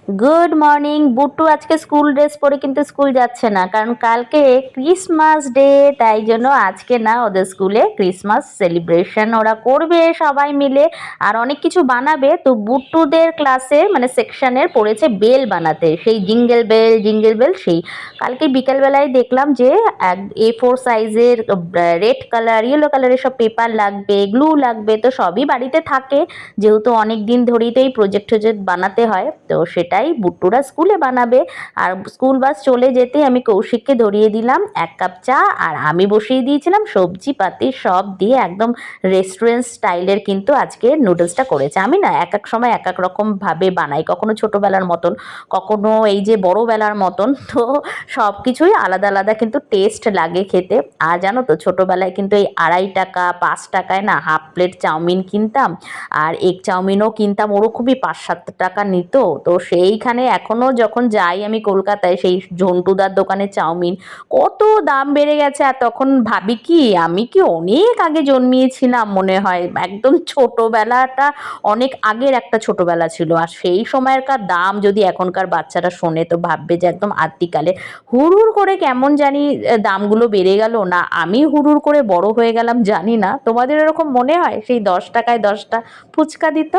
Good morning. বুট্টু আজকে school dress পরে কিন্তু স্কুল যাচ্ছে না, কারণ কালকে ক্রিসমাস ডে। তাই জন্য আজকে না ওদের স্কুলে ক্রিসমাস সেলিব্রেশন ওরা করবে সবাই মিলে, আর অনেক কিছু বানাবে। তো বুট্টুদের ক্লাসে মানে সেকশনের পড়েছে বেল বানাতে, সেই জিঙ্গেল বেল জিঙ্গেল বেল। সেই কালকে বিকেলবেলায় দেখলাম যে A4 সাইজের রেড কালার ইয়েলো কালারের সব পেপার লাগবে, গ্লু লাগবে। তো সবই বাড়িতে থাকে, যেহেতু অনেক দিন ধরেই তো এই প্রজেক্ট বানাতে হয়, তো সেটাই বুট্টুরা স্কুলে বানাবে। আর স্কুল বাস চলে যেতেই আমি কৌশিককে ধরিয়ে দিলাম 1 কাপ চা, আর আমি বসিয়ে দিয়েছিলাম সবজি পাতি সব দিয়ে একদম রেস্টুরেন্ট স্টাইলের কিন্তু আজকে নুডলসটা করেছে। আমি না এক এক সময় এক এক রকম ভাবে বানাই, কখনো ছোটোবেলার মতন, কখনো এই যে বড়োবেলার মতন। তো সব কিছুই আলাদা আলাদা কিন্তু টেস্ট লাগে খেতে। আর জানো তো ছোটোবেলায় কিন্তু এই 2.5 টাকা 5 টাকায় না হাফ প্লেট চাউমিন কিনতাম, আর এগ চাউমিনও কিনতাম, ওরকমই 5-7 টাকা নিত। তো সেইখানে এখনও যখন যাই আমি কলকাতায়, সেই ঝন্টুদার দোকানে চাউমিন কত দাম বেড়ে গেছে। আর তখন ভাবি কি আমি কি অনেক আগে জন্মিয়েছিলাম মনে হয়, একদম ছোটোবেলাটা অনেক আগের একটা ছোটোবেলা ছিল। আর সেই সময়কার দাম যদি এখনকার বাচ্চারা শোনে তো ভাববে যে একদম আদ্যিকালে। হুড়ুর করে কেমন জানি দামগুলো বেড়ে গেল, না আমি হুড়ুর করে বড় হয়ে গেলাম জানি না। তোমাদের এরকম মনে হয় সেই 10 টাকায় 10টা ফুচকা দিত?